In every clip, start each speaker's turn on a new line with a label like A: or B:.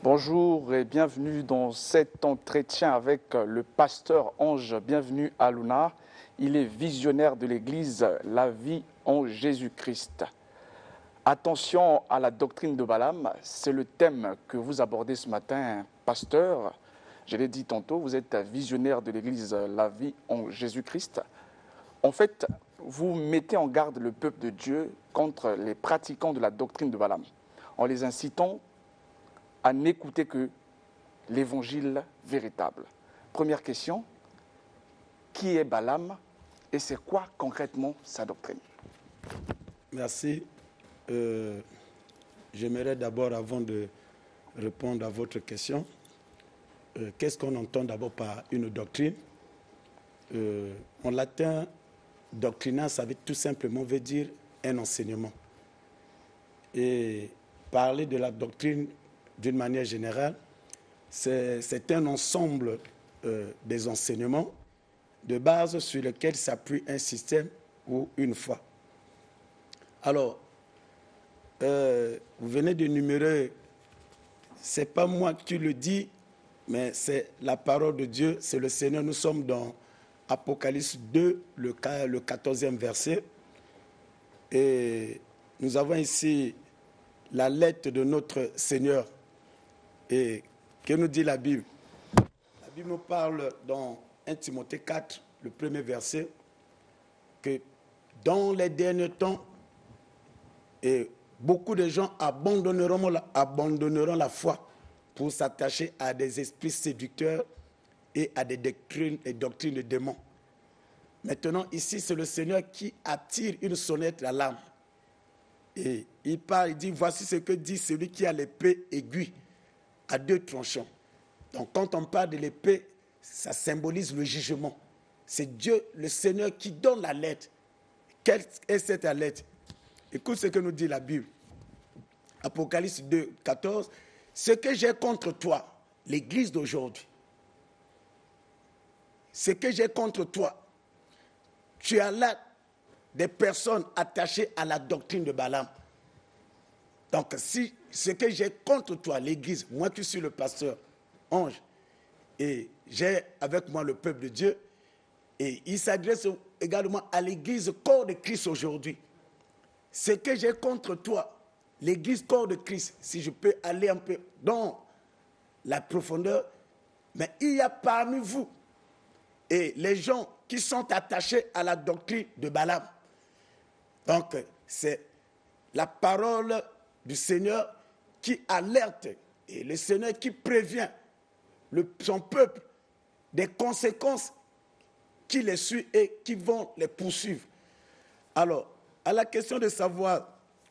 A: Bonjour et bienvenue dans cet entretien avec le pasteur Ange. Bienvenue à Luna. Il est visionnaire de l'Église La Vie en Jésus-Christ. Attention à la doctrine de Balaam, c'est le thème que vous abordez ce matin, pasteur. Je l'ai dit tantôt, vous êtes visionnaire de l'Église La Vie en Jésus-Christ. En fait, vous mettez en garde le peuple de Dieu contre les pratiquants de la doctrine de Balaam, en les incitant à n'écouter que l'évangile véritable. Première question, qui est Balaam et c'est quoi concrètement sa doctrine?
B: Merci. J'aimerais d'abord, avant de répondre à votre question, qu'est-ce qu'on entend d'abord par une doctrine? En latin, doctrina, ça veut tout simplement veut dire un enseignement. Et parler de la doctrine d'une manière générale, c'est un ensemble des enseignements de base sur lesquels s'appuie un système ou une foi. Alors, vous venez d'énumérer, ce n'est pas moi qui le dis, mais c'est la parole de Dieu, c'est le Seigneur. Nous sommes dans Apocalypse 2, le 14e verset. Et nous avons ici la lettre de notre Seigneur. Et que nous dit la Bible? La Bible nous parle dans 1 Timothée 4, le premier verset, que dans les derniers temps, beaucoup de gens abandonneront la foi pour s'attacher à des esprits séducteurs et à des doctrines de démons. Maintenant, ici, c'est le Seigneur qui attire une sonnette d'alarme. Et il parle, il dit, voici ce que dit celui qui a l'épée aiguë à deux tranchants. Donc, quand on parle de l'épée, ça symbolise le jugement. C'est Dieu, le Seigneur, qui donne la lettre. Quelle est cette lettre? Écoute ce que nous dit la Bible. Apocalypse 2, 14. Ce que j'ai contre toi, l'Église d'aujourd'hui, ce que j'ai contre toi, tu as là des personnes attachées à la doctrine de Balaam. Donc, si ce que j'ai contre toi, l'Église, moi qui suis le pasteur Ange, et j'ai avec moi le peuple de Dieu, et il s'adresse également à l'Église corps de Christ aujourd'hui. Ce que j'ai contre toi, l'Église corps de Christ, si je peux aller un peu dans la profondeur, mais il y a parmi vous et les gens qui sont attachés à la doctrine de Balaam. Donc, c'est la parole du Seigneur qui alerte et le Seigneur qui prévient son peuple des conséquences qui les suivent et qui vont les poursuivre. Alors, à la question de savoir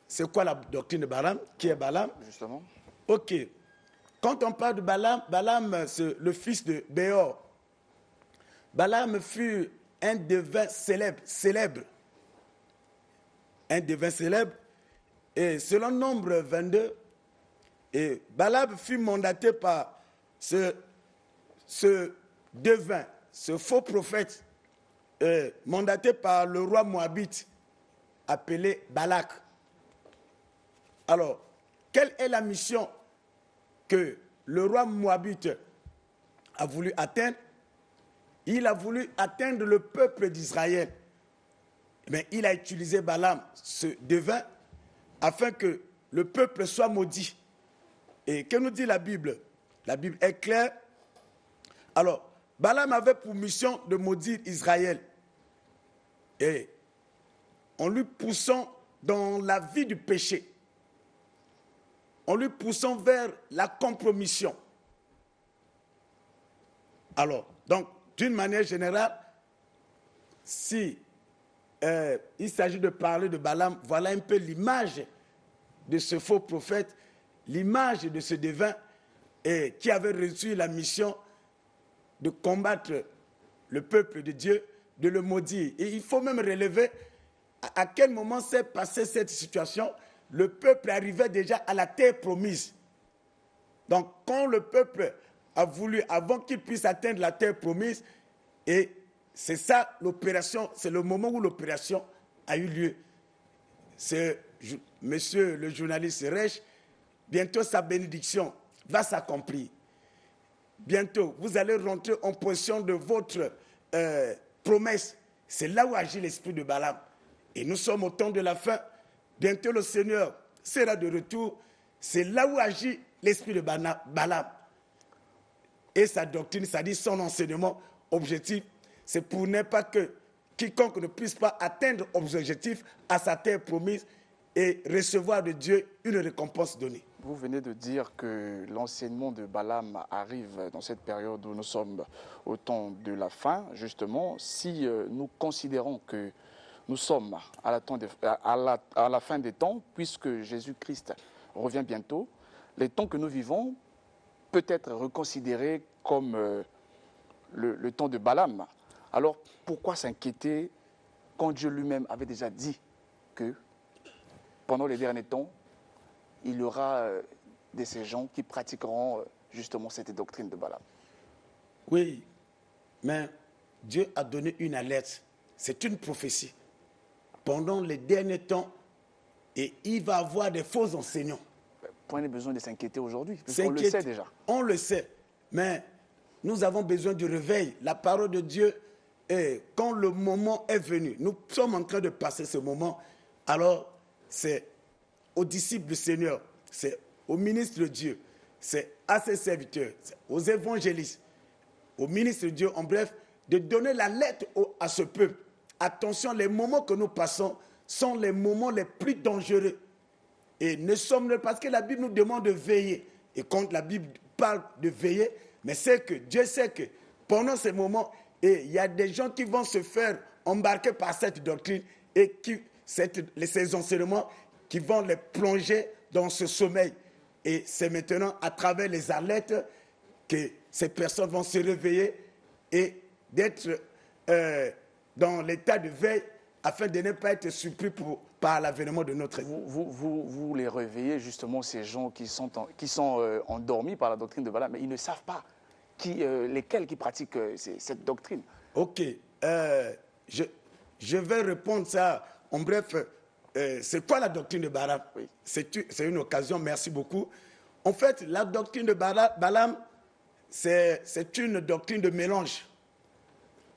B: c'est quoi la doctrine de Balaam, qui est Balaam?
A: Justement.
B: Ok. Quand on parle de Balaam, Balaam c'est le fils de Béor. Balaam fut un devin célèbre. Un devin célèbre. Et selon Nombre 22, et Balaam fut mandaté par ce devin, ce faux prophète, mandaté par le roi moabite, appelé Balak. Alors, quelle est la mission que le roi moabite a voulu atteindre? Il a voulu atteindre le peuple d'Israël. Mais il a utilisé Balaam, ce devin, afin que le peuple soit maudit. Et que nous dit la Bible? La Bible est claire. Alors, Balaam avait pour mission de maudire Israël. Et en lui poussant dans la vie du péché, en lui poussant vers la compromission. Alors, donc, d'une manière générale, si il s'agit de parler de Balaam, voilà un peu l'image de ce faux prophète, l'image de ce devin qui avait reçu la mission de combattre le peuple de Dieu, de le maudire. Et il faut même relever à quel moment s'est passée cette situation. Le peuple arrivait déjà à la terre promise. Donc, quand le peuple a voulu, avant qu'il puisse atteindre la terre promise, et c'est ça l'opération, c'est le moment où l'opération a eu lieu. C'est monsieur le journaliste Reich, bientôt sa bénédiction va s'accomplir. Bientôt, vous allez rentrer en possession de votre promesse. C'est là où agit l'esprit de Balaam. Et nous sommes au temps de la fin. Bientôt, le Seigneur sera de retour. C'est là où agit l'esprit de Balaam. Et sa doctrine, c'est-à-dire son enseignement objectif, c'est pour ne pas que quiconque ne puisse pas atteindre l'objectif à sa terre promise et recevoir de Dieu une récompense donnée.
A: Vous venez de dire que l'enseignement de Balaam arrive dans cette période où nous sommes au temps de la fin. Justement, si nous considérons que nous sommes à la fin des temps, puisque Jésus-Christ revient bientôt, les temps que nous vivons peut être reconsidérés comme le temps de Balaam. Alors, pourquoi s'inquiéter quand Dieu lui-même avait déjà dit que pendant les derniers temps, il y aura de ces gens qui pratiqueront justement cette doctrine de Balaam?
B: Oui, mais Dieu a donné une alerte. C'est une prophétie. Pendant les derniers temps, et il va y avoir des faux enseignants.
A: Point de besoin de s'inquiéter aujourd'hui, puisqu'on le sait déjà.
B: On le sait, mais nous avons besoin du réveil. La parole de Dieu, quand le moment est venu, nous sommes en train de passer ce moment, alors c'est aux disciples du Seigneur, c'est aux ministres de Dieu, c'est à ses serviteurs, aux évangélistes, aux ministres de Dieu, en bref, de donner la lettre à ce peuple. Attention, les moments que nous passons sont les moments les plus dangereux. Et ne sommes parce que la Bible nous demande de veiller. Et quand la Bible parle de veiller, mais c'est que Dieu sait que pendant ces moments, il y a des gens qui vont se faire embarquer par cette doctrine et ces enseignements qui vont les plonger dans ce sommeil. Et c'est maintenant à travers les alertes que ces personnes vont se réveiller et d'être dans l'état de veille afin de ne pas être surpris par l'avènement de notre vie.
A: Vous les réveillez justement, ces gens qui sont endormis par la doctrine de Balaam, mais ils ne savent pas lesquels qui pratiquent cette doctrine.
B: Ok, je vais répondre ça en bref. C'est quoi la doctrine de Balaam? Oui. C'est une occasion, merci beaucoup. En fait, la doctrine de Balaam, c'est une doctrine de mélange.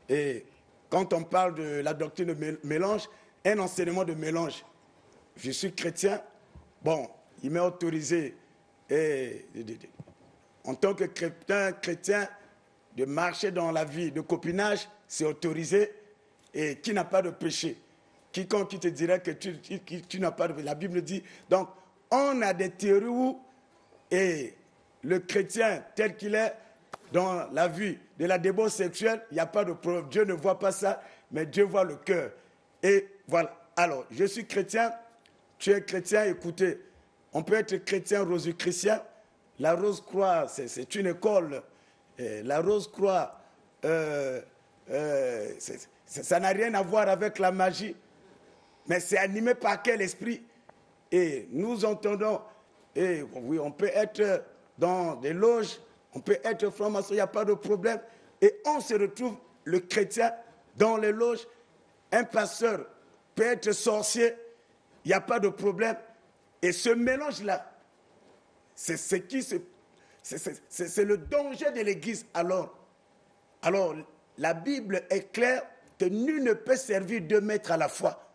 B: Et quand on parle de la doctrine de mélange, un enseignement de mélange. Je suis chrétien, bon, il m'est autorisé en tant que chrétien de marcher dans la vie de copinage, c'est autorisé, et qui n'a pas de péché. Quiconque qui te dirait que tu n'as pas de péché, la Bible dit. Donc, on a des théories où et le chrétien tel qu'il est, dans la vie de la débauche sexuelle, il n'y a pas de problème. Dieu ne voit pas ça, mais Dieu voit le cœur. Et voilà. Alors, je suis chrétien, tu es chrétien, écoutez, on peut être chrétien, rosicrucien. La Rose-Croix, c'est une école. La Rose-Croix, ça n'a rien à voir avec la magie, mais c'est animé par quel esprit? Et nous entendons, et oui, on peut être dans des loges, on peut être franc-maçon, il n'y a pas de problème. Et on se retrouve, le chrétien, dans les loges. Un pasteur peut être sorcier, il n'y a pas de problème. Et ce mélange-là, c'est le danger de l'Église. Alors, la Bible est claire que nul ne peut servir deux maîtres à la fois.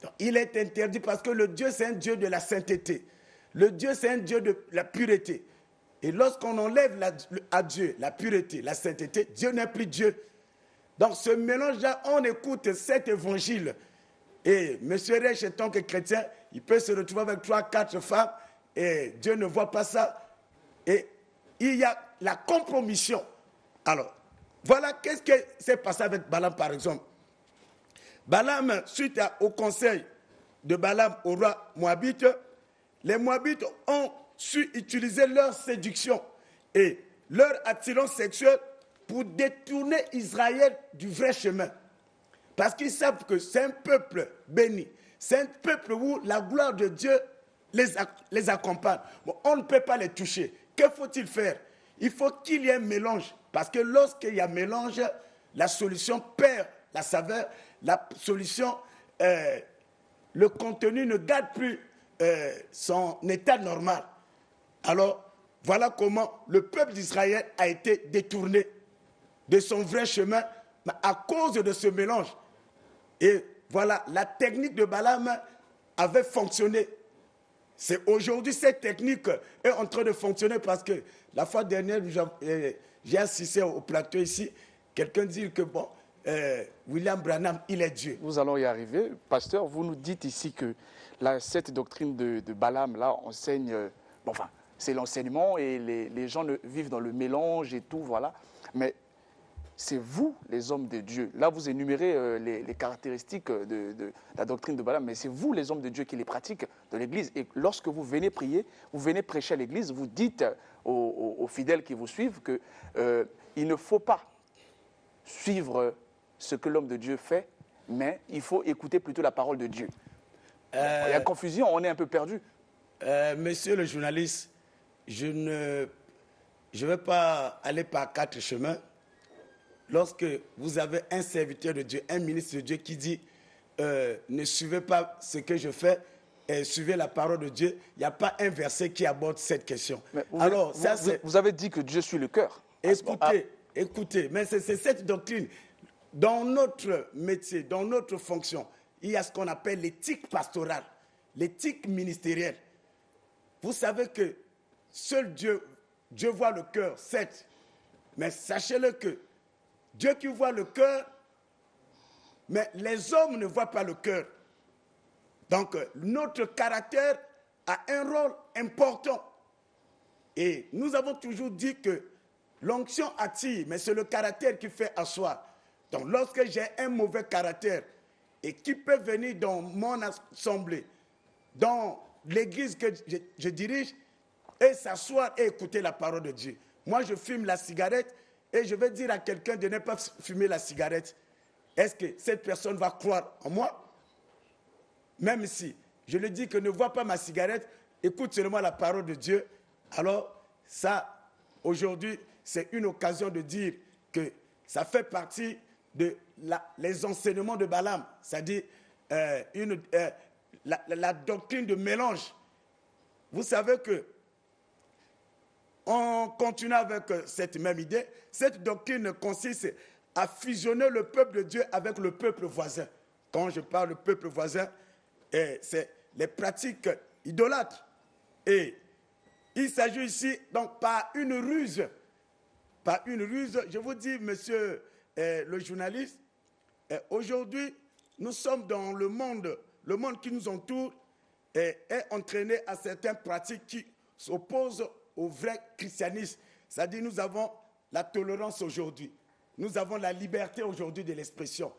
B: Donc, il est interdit parce que le Dieu, c'est un Dieu de la sainteté. Le Dieu, c'est un Dieu de la pureté. Et lorsqu'on enlève à Dieu la pureté, la sainteté, Dieu n'est plus Dieu. Donc ce mélange-là, on écoute cet évangile. Et M. Rech, en tant que chrétien, il peut se retrouver avec 3-4 femmes et Dieu ne voit pas ça. Et il y a la compromission. Alors, voilà qu'est-ce qui s'est passé avec Balaam, par exemple. Balaam, suite au conseil de Balaam au roi Moabite, les Moabites ont su utiliser leur séduction et leur attirance sexuelle pour détourner Israël du vrai chemin. Parce qu'ils savent que c'est un peuple béni. C'est un peuple où la gloire de Dieu les accompagne. Bon, on ne peut pas les toucher. Que faut-il faire? Il faut qu'il y ait un mélange. Parce que lorsqu'il y a mélange, la solution perd la saveur. La solution, le contenu ne garde plus son état normal. Alors, Voilà comment le peuple d'Israël a été détourné de son vrai chemin à cause de ce mélange. Et voilà, la technique de Balaam avait fonctionné. C'est aujourd'hui cette technique est en train de fonctionner parce que la fois dernière, j'ai assisté au plateau ici, quelqu'un dit que bon, William Branham, il est Dieu.
A: Nous allons y arriver. Pasteur, vous nous dites ici que cette doctrine de Balaam, là, enseigne, c'est l'enseignement et les gens vivent dans le mélange et tout, voilà. Mais c'est vous, les hommes de Dieu. Là, vous énumérez les caractéristiques de la doctrine de Balaam, mais c'est vous, les hommes de Dieu, qui les pratiquent de l'Église. Et lorsque vous venez prier, vous venez prêcher à l'Église, vous dites aux fidèles qui vous suivent qu'il ne faut pas suivre ce que l'homme de Dieu fait, mais il faut écouter plutôt la parole de Dieu. Il y a confusion, on est un peu perdu.
B: Monsieur le journaliste, je ne vais pas aller par 4 chemins. Lorsque vous avez un serviteur de Dieu, un ministre de Dieu qui dit ne suivez pas ce que je fais, et suivez la parole de Dieu, il n'y a pas un verset qui aborde cette question.
A: Vous avez dit que Dieu suit le cœur.
B: Écoutez, mais c'est cette doctrine. Dans notre métier, dans notre fonction, il y a ce qu'on appelle l'éthique pastorale, l'éthique ministérielle. Vous savez que seul Dieu voit le cœur, certes, mais sachez-le que Dieu qui voit le cœur, mais les hommes ne voient pas le cœur. Donc, notre caractère a un rôle important. Et nous avons toujours dit que l'onction attire, mais c'est le caractère qui fait asseoir. Donc, lorsque j'ai un mauvais caractère et qui peut venir dans mon assemblée, dans l'église que je dirige, et s'asseoir et écouter la parole de Dieu. Moi, je fume la cigarette et je vais dire à quelqu'un de ne pas fumer la cigarette. Est-ce que cette personne va croire en moi? Même si je lui dis que ne vois pas ma cigarette, écoute seulement la parole de Dieu. Alors, ça, aujourd'hui, c'est une occasion de dire que ça fait partie les enseignements de Balaam, c'est-à-dire la doctrine de mélange. Vous savez que, en continuant avec cette même idée, cette doctrine consiste à fusionner le peuple de Dieu avec le peuple voisin. Quand je parle de peuple voisin, c'est les pratiques idolâtres. Et il s'agit ici, donc, par une ruse. Par une ruse, je vous dis, monsieur le journaliste, aujourd'hui, nous sommes dans le monde qui nous entoure est entraîné à certaines pratiques qui s'opposent au vrai christianisme. C'est-à-dire, nous avons la tolérance aujourd'hui. Nous avons la liberté aujourd'hui de l'expression.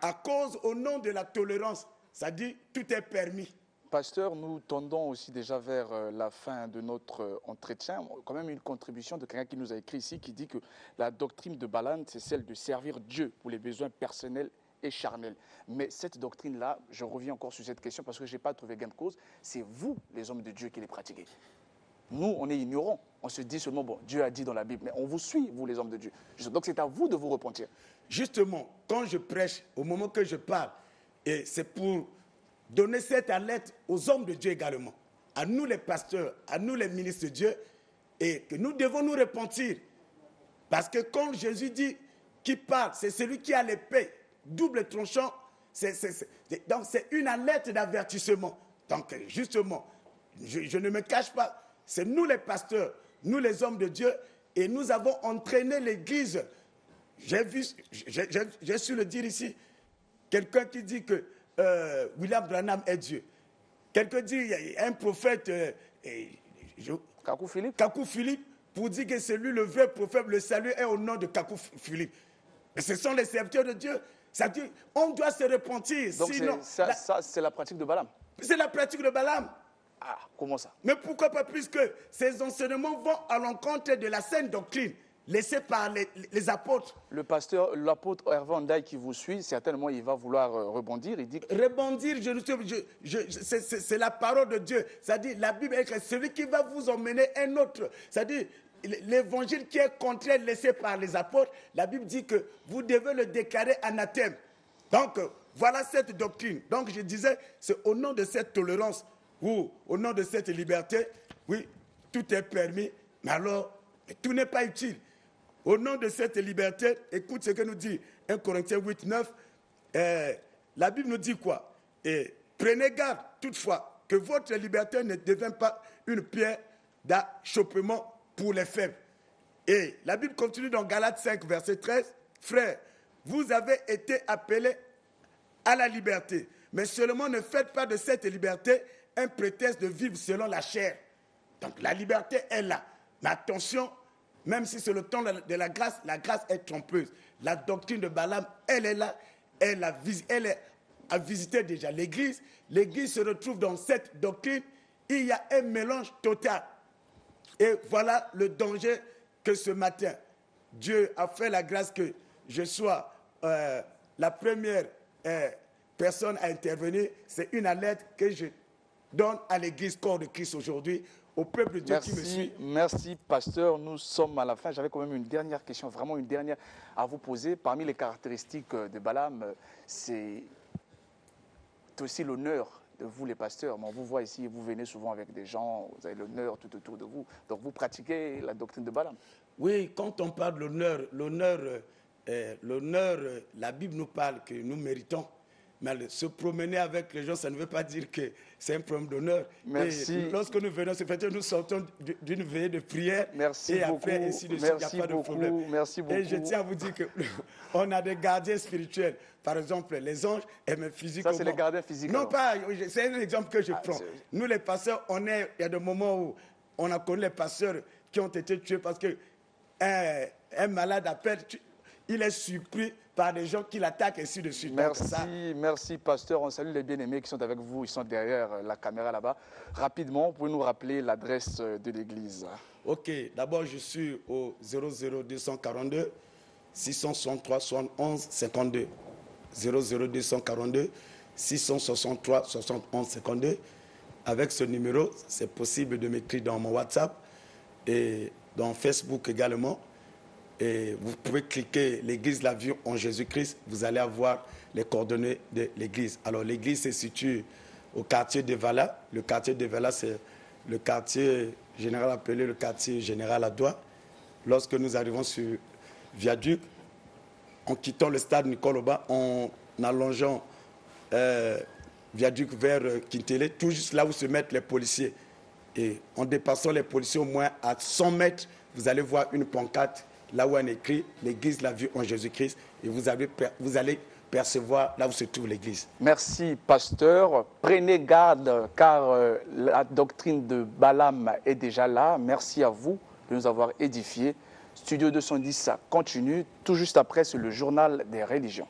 B: À cause, au nom de la tolérance, c'est-à-dire, tout est permis.
A: Pasteur, nous tendons aussi déjà vers la fin de notre entretien. Quand même une contribution de quelqu'un qui nous a écrit ici, qui dit que la doctrine de Balaam, c'est celle de servir Dieu pour les besoins personnels et charnels. Mais cette doctrine-là, je reviens encore sur cette question parce que je n'ai pas trouvé gain de cause, c'est vous, les hommes de Dieu, qui les pratiquez. Nous, on est ignorants. On se dit seulement, bon, Dieu a dit dans la Bible, mais on vous suit, vous, les hommes de Dieu. Donc c'est à vous de vous repentir.
B: Justement, quand je prêche, au moment que je parle, et c'est pour donner cette alerte aux hommes de Dieu également, à nous les pasteurs, à nous les ministres de Dieu, et que nous devons nous repentir. Parce que quand Jésus dit qui parle, c'est celui qui a l'épée, double tranchant, donc c'est une alerte d'avertissement. Donc justement, je ne me cache pas, c'est nous les pasteurs, nous les hommes de Dieu, et nous avons entraîné l'Église. J'ai su le dire ici, quelqu'un qui dit que William Branham est Dieu. Quelqu'un dit, il y a un prophète, Kakou Philippe, pour dire que c'est lui le vrai prophète, le salut est au nom de Kakou Philippe. Mais ce sont les serviteurs de Dieu. Ça dit, on doit se repentir.
A: Donc sinon, ça, c'est la pratique de Balaam.
B: C'est la pratique de Balaam.
A: Ah, comment ça?
B: Mais pourquoi pas, puisque ces enseignements vont à l'encontre de la saine doctrine laissée par les apôtres.
A: L'apôtre Hervé Andaï qui vous suit, certainement il va vouloir rebondir. Il dit que...
B: Rebondir, c'est la parole de Dieu. C'est-à-dire, la Bible est que celui qui va vous emmener un autre. C'est-à-dire, l'évangile qui est contraire laissé par les apôtres, la Bible dit que vous devez le déclarer anathème. Donc, voilà cette doctrine. Donc, je disais, c'est au nom de cette tolérance ou au nom de cette liberté, oui, tout est permis. Mais alors, tout n'est pas utile. Au nom de cette liberté, écoute ce que nous dit 1 Corinthiens 8, 9. La Bible nous dit quoi? Et prenez garde toutefois que votre liberté ne devienne pas une pierre d'achoppement pour les faibles. Et la Bible continue dans Galates 5, verset 13. Frères, vous avez été appelés à la liberté, mais seulement ne faites pas de cette liberté un prétexte de vivre selon la chair. Donc la liberté est là. Mais attention, même si c'est le temps de la grâce est trompeuse. La doctrine de Balaam, elle est là, elle a visité déjà l'Église. L'Église se retrouve dans cette doctrine. Il y a un mélange total. Et voilà le danger que ce matin, Dieu a fait la grâce que je sois la première personne à intervenir. C'est une alerte que je donne à l'Église corps de Christ aujourd'hui, au peuple de Dieu qui me suit.
A: Merci, pasteur. Nous sommes à la fin. J'avais quand même une dernière question, vraiment une dernière à vous poser. Parmi les caractéristiques de Balaam, c'est aussi l'honneur de vous, les pasteurs. On vous voit ici, vous venez souvent avec des gens, vous avez l'honneur tout autour de vous. Donc, vous pratiquez la doctrine de Balaam.
B: Oui, quand on parle de l'honneur, la Bible nous parle que nous méritons. Mais se promener avec les gens, ça ne veut pas dire que c'est un problème d'honneur.
A: Merci.
B: Et lorsque nous venons, c'est peut-être nous sortons d'une veillée de prière.
A: Merci
B: et
A: beaucoup.
B: après, ainsi de suite, il n'y a pas de problème.
A: Merci beaucoup.
B: Et je tiens à vous dire qu'on a des gardiens spirituels. Par exemple, les anges aiment physiquement.
A: Ça, c'est les gardiens physiques.
B: Non, pas. C'est un exemple que je prends. Nous, les pasteurs, il y a des moments où on a connu les pasteurs qui ont été tués parce que un malade appelle, il est surpris par des gens qui l'attaquent, ainsi de suite.
A: Merci, pasteur. On salue les bien-aimés qui sont avec vous. Ils sont derrière la caméra là-bas. Rapidement, vous pouvez nous rappeler l'adresse de l'église?
B: Ok, d'abord, je suis au 00242 663 71 52. 00242 663 71 52. Avec ce numéro, c'est possible de m'écrire dans mon WhatsApp et dans Facebook également. Et vous pouvez cliquer l'église La Vie en Jésus-Christ, vous allez avoir les coordonnées de l'église. Alors l'église se situe au quartier de Vala. Le quartier de Vala, c'est le quartier général appelé le quartier général à Douai. Lorsque nous arrivons sur Viaduc, en quittant le stade Nicole-Oba, en allongeant Viaduc vers Kintélé, tout juste là où se mettent les policiers. Et en dépassant les policiers au moins à 100 mètres, vous allez voir une pancarte là où on écrit l'église La Vie en Jésus-Christ et vous allez percevoir là où se trouve l'église.
A: Merci, pasteur. Prenez garde car la doctrine de Balaam est déjà là. Merci à vous de nous avoir édifiés. Studio 210, ça continue. Tout juste après, c'est le journal des religions.